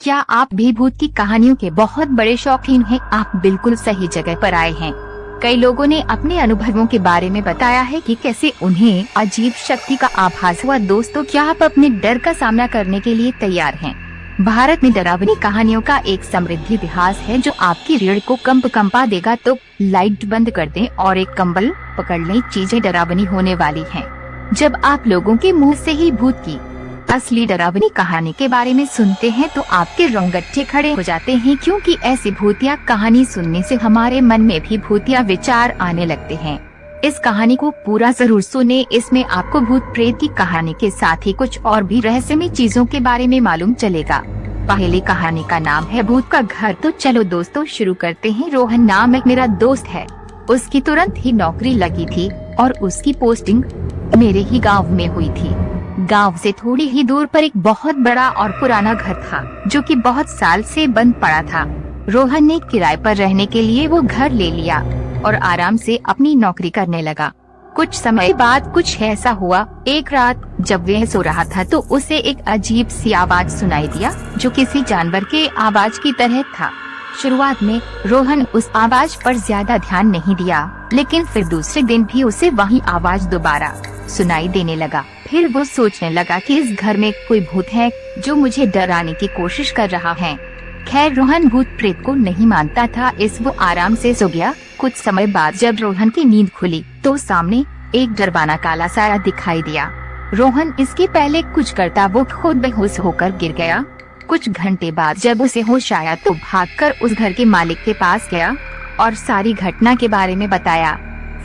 क्या आप भी भूत की कहानियों के बहुत बड़े शौकीन हैं? आप बिल्कुल सही जगह पर आए हैं। कई लोगों ने अपने अनुभवों के बारे में बताया है कि कैसे उन्हें अजीब शक्ति का आभास हुआ। दोस्तों, क्या आप अपने डर का सामना करने के लिए तैयार हैं? भारत में डरावनी कहानियों का एक समृद्ध इतिहास है जो आपकी रीढ़ को कंपा देगा। तो लाइट बंद कर दें और एक कंबल पकड़ लें, चीजें डरावनी होने वाली हैं। जब आप लोगों के मुंह से ही भूत की असली डरावनी कहानी के बारे में सुनते हैं तो आपके रोंगटे खड़े हो जाते हैं, क्योंकि ऐसी भूतिया कहानी सुनने से हमारे मन में भी भूतिया विचार आने लगते हैं। इस कहानी को पूरा जरूर सुने। इसमें आपको भूत प्रेत की कहानी के साथ ही कुछ और भी रहस्यमय चीजों के बारे में मालूम चलेगा। पहली कहानी का नाम है भूत का घर। तो चलो दोस्तों शुरू करते हैं। रोहन नाम एक मेरा दोस्त है। उसकी तुरंत ही नौकरी लगी थी और उसकी पोस्टिंग मेरे ही गाँव में हुई थी। गांव से थोड़ी ही दूर पर एक बहुत बड़ा और पुराना घर था जो कि बहुत साल से बंद पड़ा था। रोहन ने किराए पर रहने के लिए वो घर ले लिया और आराम से अपनी नौकरी करने लगा। कुछ समय बाद कुछ ऐसा हुआ। एक रात जब वह सो रहा था तो उसे एक अजीब सी आवाज सुनाई दिया जो किसी जानवर के आवाज की तरह था। शुरुआत में रोहन उस आवाज पर ज्यादा ध्यान नहीं दिया, लेकिन फिर दूसरे दिन भी उसे वही आवाज दोबारा सुनाई देने लगा। फिर वो सोचने लगा कि इस घर में कोई भूत है जो मुझे डराने की कोशिश कर रहा है। खैर, रोहन भूत प्रेत को नहीं मानता था, वो आराम से सो गया। कुछ समय बाद जब रोहन की नींद खुली तो सामने एक डरवाना काला साया दिखाई दिया। रोहन इसके पहले कुछ करता वो खुद बेहोश होकर गिर गया। कुछ घंटे बाद जब उसे होश आया तो भागकर उस घर के मालिक के पास गया और सारी घटना के बारे में बताया।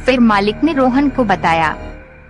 फिर मालिक ने रोहन को बताया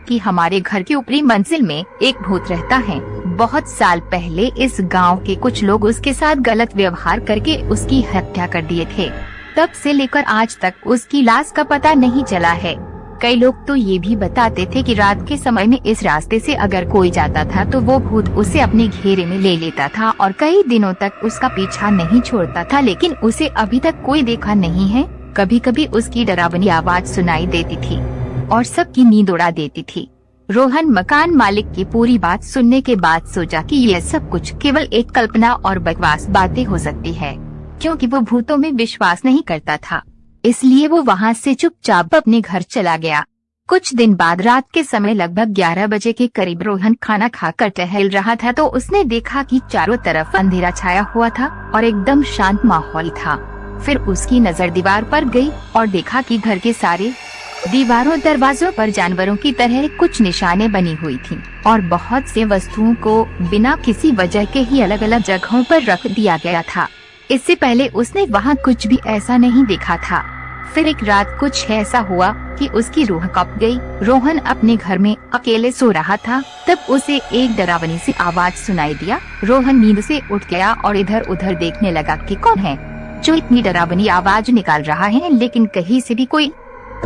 कि हमारे घर की ऊपरी मंजिल में एक भूत रहता है। बहुत साल पहले इस गांव के कुछ लोग उसके साथ गलत व्यवहार करके उसकी हत्या कर दिए थे। तब से लेकर आज तक उसकी लाश का पता नहीं चला है। कई लोग तो ये भी बताते थे कि रात के समय में इस रास्ते से अगर कोई जाता था तो वो भूत उसे अपने घेरे में ले लेता था और कई दिनों तक उसका पीछा नहीं छोड़ता था, लेकिन उसे अभी तक कोई देखा नहीं है। कभी कभी उसकी डरावनी आवाज सुनाई देती थी और सबकी नींद उड़ा देती थी। रोहन मकान मालिक की पूरी बात सुनने के बाद सोचा कि यह सब कुछ केवल एक कल्पना और बकवास बातें हो सकती है, क्योंकि वो भूतों में विश्वास नहीं करता था। इसलिए वो वहाँ से चुपचाप अपने घर चला गया। कुछ दिन बाद रात के समय लगभग 11 बजे के करीब रोहन खाना खाकर टहल रहा था तो उसने देखा कि चारों तरफ अंधेरा छाया हुआ था और एकदम शांत माहौल था। फिर उसकी नजर दीवार पर गई और देखा कि घर के सारे दीवारों दरवाजों पर जानवरों की तरह कुछ निशाने बनी हुई थीं और बहुत से वस्तुओं को बिना किसी वजह के ही अलग अलग जगहों पर रख दिया गया था। इससे पहले उसने वहाँ कुछ भी ऐसा नहीं देखा था। फिर एक रात कुछ ऐसा हुआ कि उसकी रूह कांप गई। रोहन अपने घर में अकेले सो रहा था, तब उसे एक डरावनी सी आवाज सुनाई दिया। रोहन नींद से उठ गया और इधर उधर देखने लगा कि कौन है जो इतनी डरावनी आवाज निकाल रहा है, लेकिन कहीं से भी कोई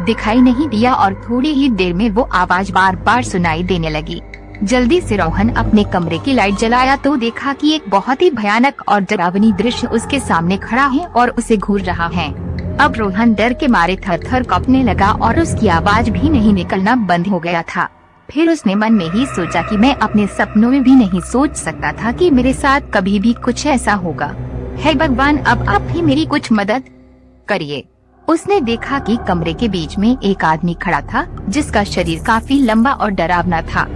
दिखाई नहीं दिया और थोड़ी ही देर में वो आवाज बार बार सुनाई देने लगी। जल्दी से रोहन अपने कमरे की लाइट जलाया तो देखा कि एक बहुत ही भयानक और डरावनी दृश्य उसके सामने खड़ा है और उसे घूर रहा है। अब रोहन डर के मारे थर-थर कांपने लगा और उसकी आवाज भी नहीं निकलना बंद हो गया था। फिर उसने मन में ही सोचा कि मैं अपने सपनों में भी नहीं सोच सकता था कि मेरे साथ कभी भी कुछ ऐसा होगा। हे भगवान, अब आप ही मेरी कुछ मदद करिए। उसने देखा कि कमरे के बीच में एक आदमी खड़ा था जिसका शरीर काफी लंबा और डरावना था।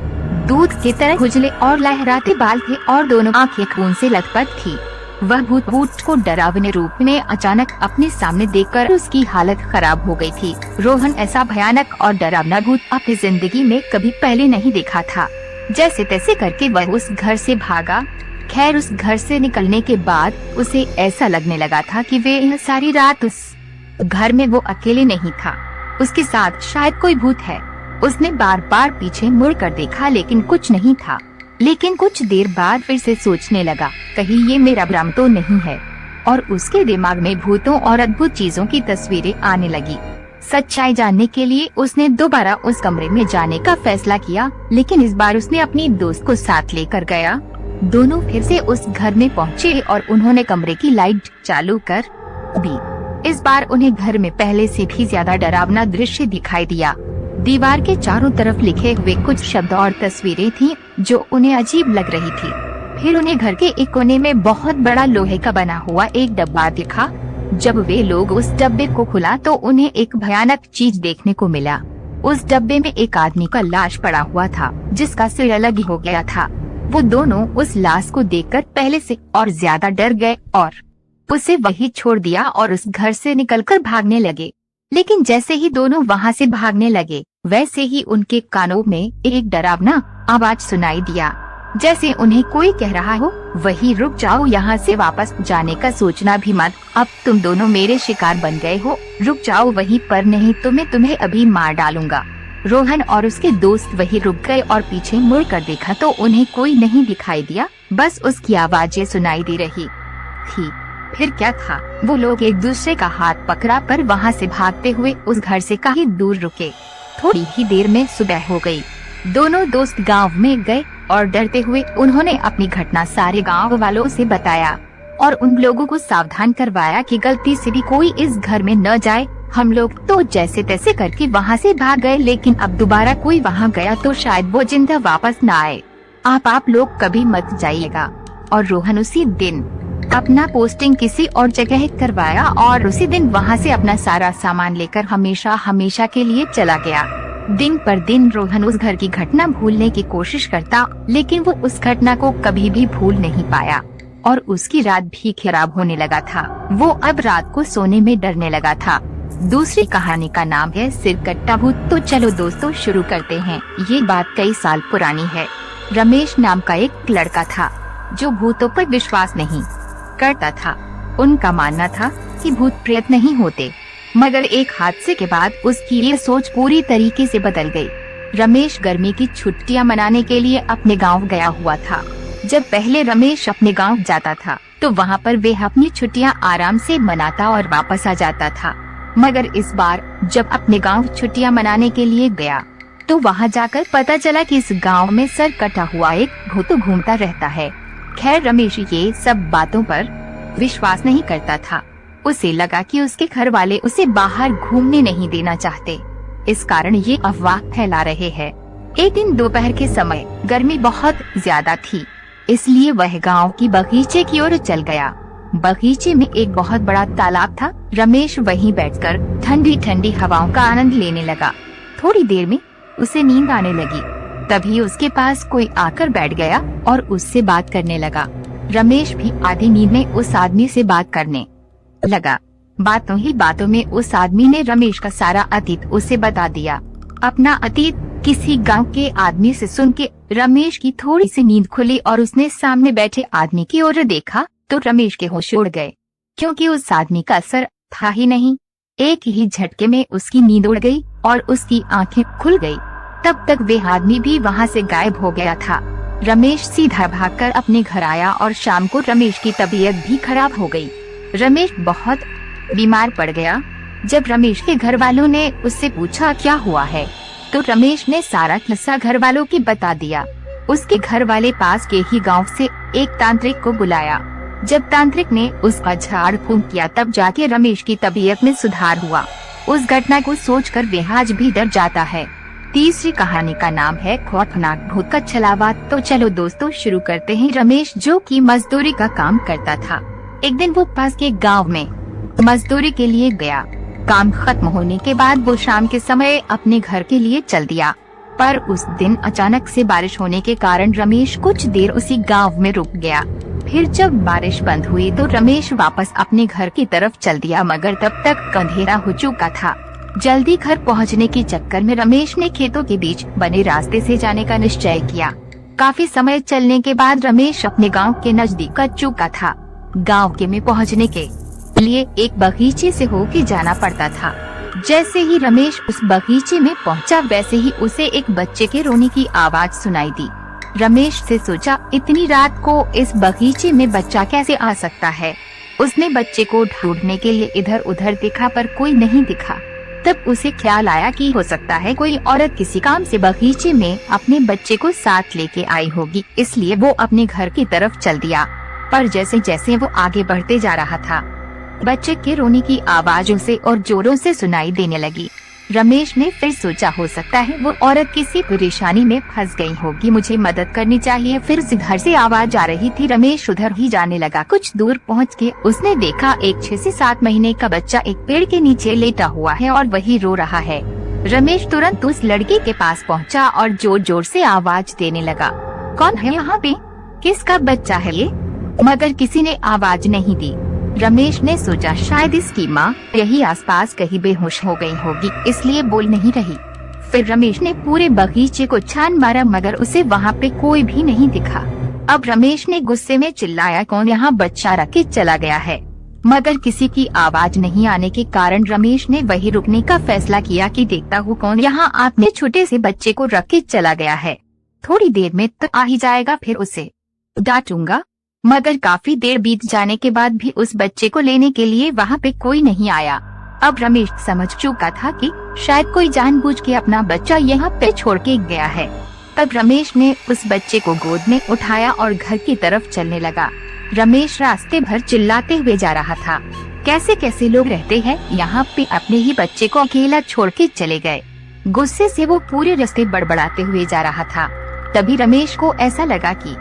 दूध की तरह उजले और लहराते बाल थे और दोनों आंखें खून से लथपथ थी। वह भूत को डरावने रूप में अचानक अपने सामने देखकर उसकी हालत खराब हो गई थी। रोहन ऐसा भयानक और डरावना भूत अपनी जिंदगी में कभी पहले नहीं देखा था। जैसे तैसे करके वह उस घर से भागा। खैर, उस घर से निकलने के बाद उसे ऐसा लगने लगा था कि वे सारी रात उस घर में वो अकेले नहीं था, उसके साथ शायद कोई भूत है। उसने बार बार पीछे मुड़ कर देखा लेकिन कुछ नहीं था। लेकिन कुछ देर बाद फिर से सोचने लगा, कहीं ये मेरा भ्रम तो नहीं है, और उसके दिमाग में भूतों और अद्भुत चीजों की तस्वीरें आने लगी। सच्चाई जानने के लिए उसने दोबारा उस कमरे में जाने का फैसला किया, लेकिन इस बार उसने अपनी दोस्त को साथ लेकर गया। दोनों फिर से उस घर में पहुँचे और उन्होंने कमरे की लाइट चालू कर दी। इस बार उन्हें घर में पहले से भी ज्यादा डरावना दृश्य दिखाई दिया। दीवार के चारों तरफ लिखे हुए कुछ शब्द और तस्वीरें थीं जो उन्हें अजीब लग रही थी। फिर उन्हें घर के एक कोने में बहुत बड़ा लोहे का बना हुआ एक डब्बा दिखा। जब वे लोग उस डब्बे को खुला तो उन्हें एक भयानक चीज देखने को मिला। उस डब्बे में एक आदमी का लाश पड़ा हुआ था, जिसका सिर अलग हो गया था। वो दोनों उस लाश को देखकर पहले से और ज्यादा डर गए और उसे वहीं छोड़ दिया और उस घर से निकलकर भागने लगे। लेकिन जैसे ही दोनों वहां से भागने लगे, वैसे ही उनके कानों में एक डरावना आवाज सुनाई दिया, जैसे उन्हें कोई कह रहा हो, वही रुक जाओ, यहाँ से वापस जाने का सोचना भी मत, अब तुम दोनों मेरे शिकार बन गए हो, रुक जाओ वहीं पर, नहीं तो मैं तुम्हें अभी मार डालूंगा। रोहन और उसके दोस्त वहीं रुक गए और पीछे मुड़ कर देखा तो उन्हें कोई नहीं दिखाई दिया, बस उसकी आवाजें सुनाई दे रही थी। फिर क्या था, वो लोग एक दूसरे का हाथ पकड़ा पर वहाँ से भागते हुए उस घर से कहीं दूर रुके। थोड़ी ही देर में सुबह हो गई। दोनों दोस्त गांव में गए और डरते हुए उन्होंने अपनी घटना सारे गांव वालों से बताया और उन लोगों को सावधान करवाया कि गलती से भी कोई इस घर में न जाए। हम लोग तो जैसे तैसे करके वहाँ से भाग गए, लेकिन अब दोबारा कोई वहाँ गया तो शायद वो जिंदा वापस न आए। आप लोग कभी मत जाइएगा। और रोहन उसी दिन अपना पोस्टिंग किसी और जगह करवाया और उसी दिन वहाँ से अपना सारा सामान लेकर हमेशा हमेशा के लिए चला गया। दिन पर दिन रोहन उस घर की घटना भूलने की कोशिश करता, लेकिन वो उस घटना को कभी भी भूल नहीं पाया और उसकी रात भी खराब होने लगा था। वो अब रात को सोने में डरने लगा था। दूसरी कहानी का नाम है सिरकट्टा भूत। तो चलो दोस्तों शुरू करते हैं। ये बात कई साल पुरानी है। रमेश नाम का एक लड़का था जो भूतों पर विश्वास नहीं करता था। उनका मानना था कि भूत प्रेत नहीं होते, मगर एक हादसे के बाद उसकी ये सोच पूरी तरीके से बदल गई। रमेश गर्मी की छुट्टियां मनाने के लिए अपने गांव गया हुआ था। जब पहले रमेश अपने गांव जाता था तो वहां पर वे अपनी छुट्टियां आराम से मनाता और वापस आ जाता था, मगर इस बार जब अपने गांव छुट्टियां मनाने के लिए गया तो वहां जाकर पता चला कि इस गांव में सर कटा हुआ एक भूत घूमता रहता है। खैर रमेश ये सब बातों पर विश्वास नहीं करता था। उसे लगा कि उसके घर वाले उसे बाहर घूमने नहीं देना चाहते, इस कारण ये अफवाह फैला रहे हैं। एक दिन दोपहर के समय गर्मी बहुत ज्यादा थी, इसलिए वह गांव की बगीचे की ओर चल गया। बगीचे में एक बहुत बड़ा तालाब था। रमेश वहीं बैठकर ठंडी ठंडी हवाओं का आनंद लेने लगा। थोड़ी देर में उसे नींद आने लगी। तभी उसके पास कोई आकर बैठ गया और उससे बात करने लगा। रमेश भी आधी नींद में उस आदमी से बात करने लगा। बातों ही बातों में उस आदमी ने रमेश का सारा अतीत उसे बता दिया। अपना अतीत किसी गांव के आदमी से सुन के रमेश की थोड़ी सी नींद खुली और उसने सामने बैठे आदमी की ओर देखा तो रमेश के होश उड़ गए, क्योंकि उस आदमी का सर था ही नहीं। एक ही झटके में उसकी नींद उड़ गई और उसकी आंखें खुल गई। तब तक वे आदमी भी वहाँ से गायब हो गया था। रमेश सीधा भागकर अपने घर आया और शाम को रमेश की तबीयत भी खराब हो गई। रमेश बहुत बीमार पड़ गया। जब रमेश के घर वालों ने उससे पूछा क्या हुआ है, तो रमेश ने सारा किस्सा घर वालों की बता दिया। उसके घर वाले पास के ही गांव से एक तांत्रिक को बुलाया। जब तांत्रिक ने उसका झाड़ फूंक किया तब जाके रमेश की तबीयत में सुधार हुआ। उस घटना को सोचकर वे आज भी डर जाता है। तीसरी कहानी का नाम है खौफनाक भूत का छलावा। तो चलो दोस्तों शुरू करते हैं। रमेश जो कि मजदूरी का काम करता था, एक दिन वो पास के गांव में मजदूरी के लिए गया। काम खत्म होने के बाद वो शाम के समय अपने घर के लिए चल दिया, पर उस दिन अचानक से बारिश होने के कारण रमेश कुछ देर उसी गांव में रुक गया। फिर जब बारिश बंद हुई तो रमेश वापस अपने घर की तरफ चल दिया, मगर तब तक अंधेरा हो चुका था। जल्दी घर पहुंचने के चक्कर में रमेश ने खेतों के बीच बने रास्ते से जाने का निश्चय किया। काफी समय चलने के बाद रमेश अपने गांव के नजदीक आ चुका था। गांव के में पहुंचने के लिए एक बगीचे से होके जाना पड़ता था। जैसे ही रमेश उस बगीचे में पहुंचा, वैसे ही उसे एक बच्चे के रोने की आवाज सुनाई दी। रमेश से सोचा, इतनी रात को इस बगीचे में बच्चा कैसे आ सकता है। उसने बच्चे को ढूंढने के लिए इधर उधर देखा पर कोई नहीं दिखा। तब उसे ख्याल आया कि हो सकता है कोई औरत किसी काम से बगीचे में अपने बच्चे को साथ लेके आई होगी, इसलिए वो अपने घर की तरफ चल दिया। पर जैसे जैसे वो आगे बढ़ते जा रहा था, बच्चे के रोने की आवाज उसे और जोरों से सुनाई देने लगी। रमेश ने फिर सोचा हो सकता है वो औरत किसी परेशानी में फंस गई होगी, मुझे मदद करनी चाहिए। फिर घर से आवाज आ रही थी। रमेश उधर ही जाने लगा। कुछ दूर पहुँच के उसने देखा एक 6 से 7 महीने का बच्चा एक पेड़ के नीचे लेटा हुआ है और वही रो रहा है। रमेश तुरंत उस लड़के के पास पहुँचा और जोर जोर से आवाज देने लगा, कौन है यहाँ पे? किसका बच्चा है ये? मगर किसी ने आवाज नहीं दी। रमेश ने सोचा शायद इसकी माँ यही आसपास कहीं बेहोश हो गई होगी, इसलिए बोल नहीं रही। फिर रमेश ने पूरे बगीचे को छान मारा मगर उसे वहाँ पे कोई भी नहीं दिखा। अब रमेश ने गुस्से में चिल्लाया, कौन यहाँ बच्चा रख के चला गया है? मगर किसी की आवाज नहीं आने के कारण रमेश ने वही रुकने का फैसला किया कि देखता हूँ कौन यहाँ अपने छोटे से बच्चे को रख के चला गया है। थोड़ी देर में तो आ ही जाएगा, फिर उसे डांटूंगा। मगर काफी देर बीत जाने के बाद भी उस बच्चे को लेने के लिए वहाँ पे कोई नहीं आया। अब रमेश समझ चुका था कि शायद कोई जानबूझ के अपना बच्चा यहाँ पे छोड़ के गया है। तब रमेश ने उस बच्चे को गोद में उठाया और घर की तरफ चलने लगा। रमेश रास्ते भर चिल्लाते हुए जा रहा था, कैसे कैसे लोग रहते हैं यहाँ पे, अपने ही बच्चे को अकेला छोड़ के चले गए। गुस्से से वो पूरे रास्ते बड़बड़ाते हुए जा रहा था। तभी रमेश को ऐसा लगा कि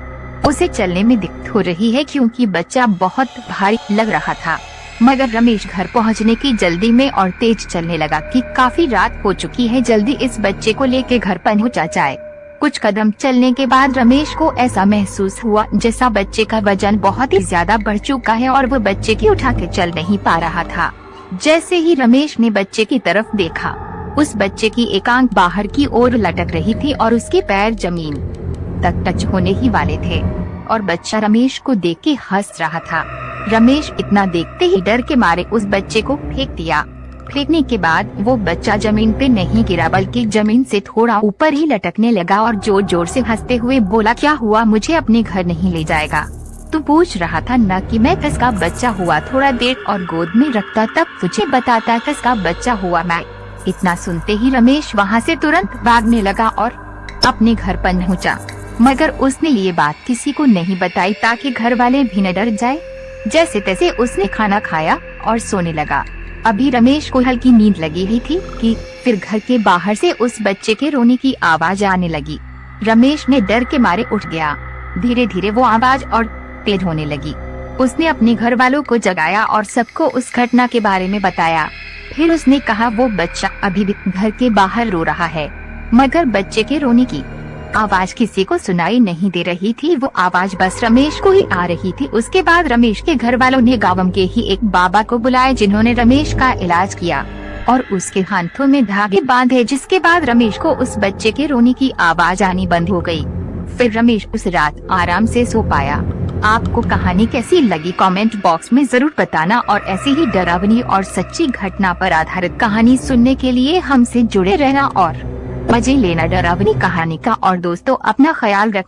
उसे चलने में दिक्कत हो रही है क्योंकि बच्चा बहुत भारी लग रहा था। मगर रमेश घर पहुंचने की जल्दी में और तेज चलने लगा कि काफी रात हो चुकी है, जल्दी इस बच्चे को लेके घर पहुंचा जाए। कुछ कदम चलने के बाद रमेश को ऐसा महसूस हुआ जैसा बच्चे का वजन बहुत ही ज्यादा बढ़ चुका है और वो बच्चे की उठा के चल नहीं पा रहा था। जैसे ही रमेश ने बच्चे की तरफ देखा, उस बच्चे की एक आंख बाहर की ओर लटक रही थी और उसके पैर जमीन तक टच होने ही वाले थे और बच्चा रमेश को देख के हंस रहा था। रमेश इतना देखते ही डर के मारे उस बच्चे को फेंक दिया। फेंकने के बाद वो बच्चा जमीन पे नहीं गिरा बल्कि जमीन से थोड़ा ऊपर ही लटकने लगा और जोर जोर से हंसते हुए बोला, क्या हुआ, मुझे अपने घर नहीं ले जाएगा? तू पूछ रहा था न कि मैं किसका बच्चा हुआ, थोड़ा देर और गोद में रखता तब तुझे बताता किसका बच्चा हुआ मैं। इतना सुनते ही रमेश वहाँ से तुरंत भागने लगा और अपने घर पहुँचा। मगर उसने ये बात किसी को नहीं बताई ताकि घर वाले भी न डर जाए। जैसे तैसे उसने खाना खाया और सोने लगा। अभी रमेश को हल्की नींद लगी ही थी कि फिर घर के बाहर से उस बच्चे के रोने की आवाज आने लगी। रमेश ने डर के मारे उठ गया। धीरे धीरे वो आवाज और तेज होने लगी। उसने अपने घर वालों को जगाया और सबको उस घटना के बारे में बताया। फिर उसने कहा, वो बच्चा अभी भी घर के बाहर रो रहा है। मगर बच्चे के रोने की आवाज किसी को सुनाई नहीं दे रही थी, वो आवाज बस रमेश को ही आ रही थी। उसके बाद रमेश के घर वालों ने गांव के ही एक बाबा को बुलाया जिन्होंने रमेश का इलाज किया और उसके हाथों में धागे बांधे, जिसके बाद रमेश को उस बच्चे के रोने की आवाज आनी बंद हो गई। फिर रमेश उस रात आराम से सो पाया। आपको कहानी कैसी लगी कमेंट बॉक्स में जरूर बताना और ऐसी ही डरावनी और सच्ची घटना पर आधारित कहानी सुनने के लिए हमसे जुड़े रहना और मजे लेना डरावनी कहानी का। और दोस्तों, अपना ख्याल रख